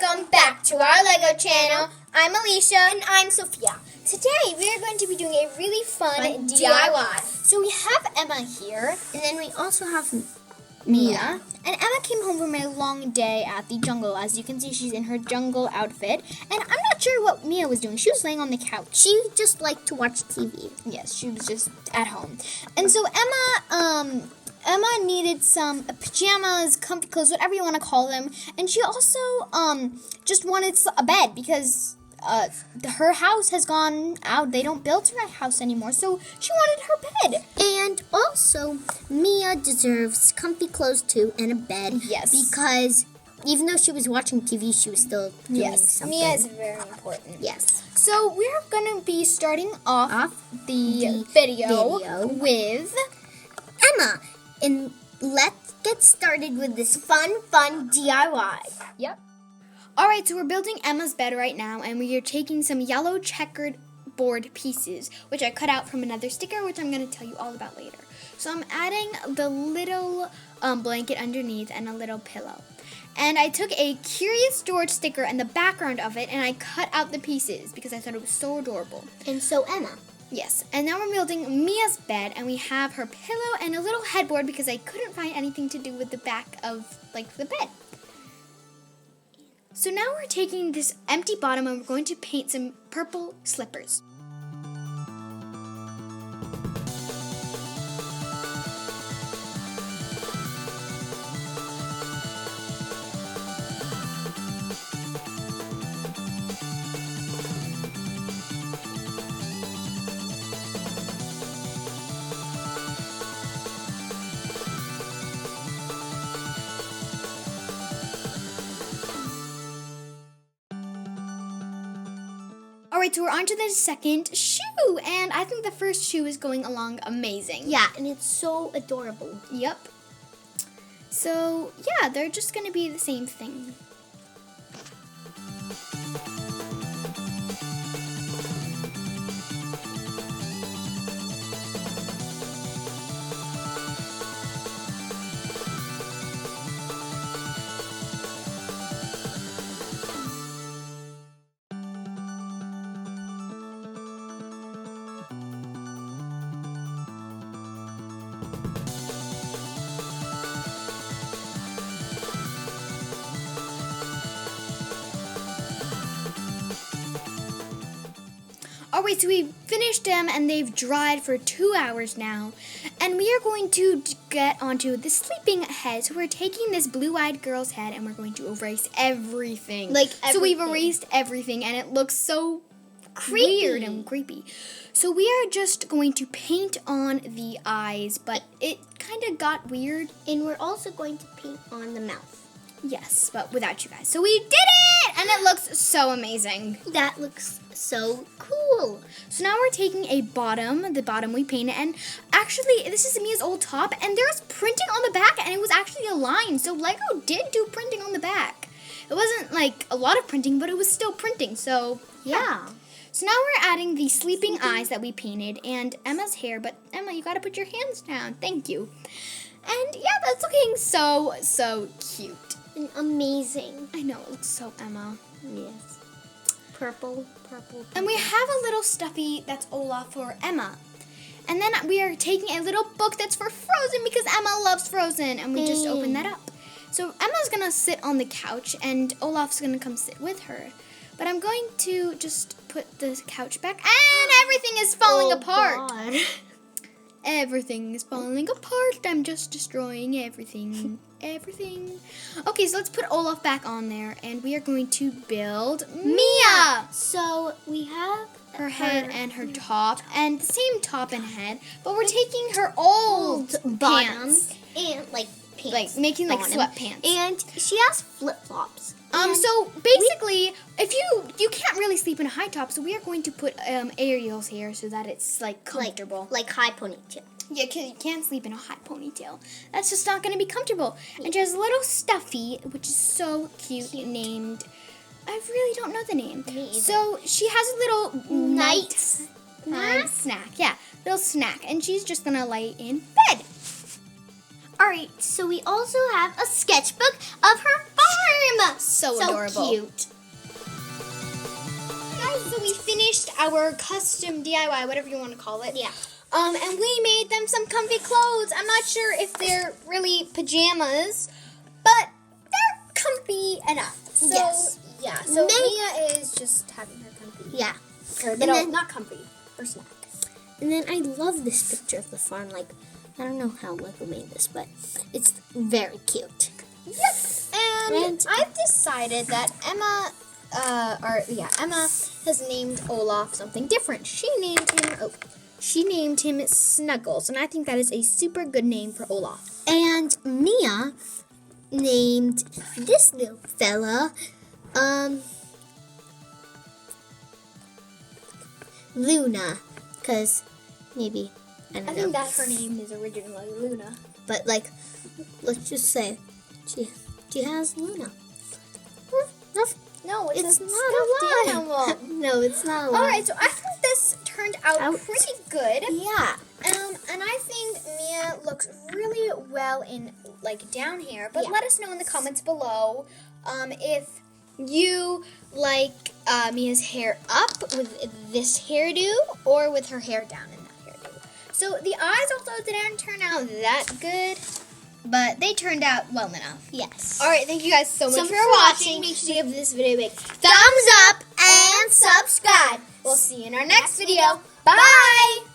welcome back to our Lego channel. I'm Alicia. And I'm Sophia. Today we are going to be doing a really fun DIY. So we have Emma here, And then we also have Mia. And Emma came home from a long day at the jungle. As you can see, she's in her jungle outfit. And I'm not sure what Mia was doing. She was laying on the couch. She just liked to watch TV. Yes, she was just at home. And so Emma needed some pajamas, comfy clothes, whatever you want to call them. And she also just wanted a bed because her house has gone out. They don't build her house anymore, so she wanted her bed. And also, Mia deserves comfy clothes too and a bed. Yes. Because even though she was watching TV, she was still doing something. Mia is very important. Yes. So we're going to be starting off the video with Emma. And let's get started with this fun DIY. Yep. All right, so we're building Emma's bed right now, and we are taking some yellow checkered board pieces, which I cut out from another sticker, which I'm going to tell you all about later. So I'm adding the little blanket underneath and a little pillow. And I took a Curious George sticker and the background of it, and I cut out the pieces because I thought it was so adorable. And so Emma. Yes, and now we're building Mia's bed, and we have her pillow and a little headboard because I couldn't find anything to do with the back of, the bed. So now we're taking this empty bottom and we're going to paint some purple slippers. Alright, so we're on to the second shoe, and I think the first shoe is going along amazing. Yeah, and it's so adorable. Yep. So, yeah, they're just going to be the same thing. Alright, so we finished them and they've dried for 2 hours now. And we are going to get onto the sleeping head. So we're taking this blue-eyed girl's head and we're going to erase everything. So we've erased everything and it looks so weird and creepy. So we are just going to paint on the eyes, but it kind of got weird. And we're also going to paint on the mouth. Yes, but without you guys. So we did it! And it looks so amazing. That looks so cool. So now we're taking the bottom we painted, and actually this is Mia's old top, and there's printing on the back, and it was actually a line. So Lego did do printing on the back. It wasn't like a lot of printing, but it was still printing, so yeah. So now we're adding the sleeping eyes that we painted, and Emma's hair, but Emma, you gotta put your hands down. Thank you. And yeah, that's looking so cute. And amazing. I know, it looks so Emma. Yes. Purple. And we have a little stuffy that's Olaf for Emma. And then we are taking a little book that's for Frozen because Emma loves Frozen. And we just open that up. So Emma's going to sit on the couch and Olaf's going to come sit with her. But I'm going to just put the couch back. And everything is falling apart. God. Everything is falling apart. I'm just destroying everything. Okay, so let's put Olaf back on there, and we are going to build Mia. So we have her head and her top, and the same top and head, but we're taking her old bottoms pants. And pants, making sweatpants. And she has flip-flops. So basically, if you can't really sleep in a high top, so we are going to put aerials here so that it's comfortable. Like high ponytail. Yeah, because you can't sleep in a high ponytail. That's just not going to be comfortable. Yeah. And she has a little stuffy, which is so cute. Named, I really don't know the name. So she has a little night snack. Yeah, little snack. And she's just going to lay in bed. Alright, so we also have a sketchbook of her farm. So adorable. cute. Guys, so we finished our custom DIY, whatever you want to call it. Yeah. And we made them some comfy clothes. I'm not sure if they're really pajamas, but they're comfy enough. So, Yes. yeah. So May- Mia is just having her comfy. Yeah. Or, And no, then- not comfy. Her snack. And then I love this picture of the farm. Like, I don't know how Lego made this, but it's very cute. Yes. And I've decided that Emma has named Olaf something different. She named him Snuggles, and I think that is a super good name for Olaf. And Mia named this little fella, Luna, because maybe, I don't know. I think that her name is originally Luna. But like, let's just say she has Luna. No, It's a not a stuffed lie. animal. No, it's not a lie. All right, so I think this turned out pretty good. Yeah. And I think Mia looks really well in like down here. But Yeah. let us know in the comments below if you like Mia's hair up with this hairdo or with her hair down in that hairdo. So the eyes also didn't turn out that good, but they turned out well enough. Yes. All right, thank you guys so much So for for watching. watching. Make sure to give this video a big Thumbs up and subscribe. We'll see you in our next video. Bye!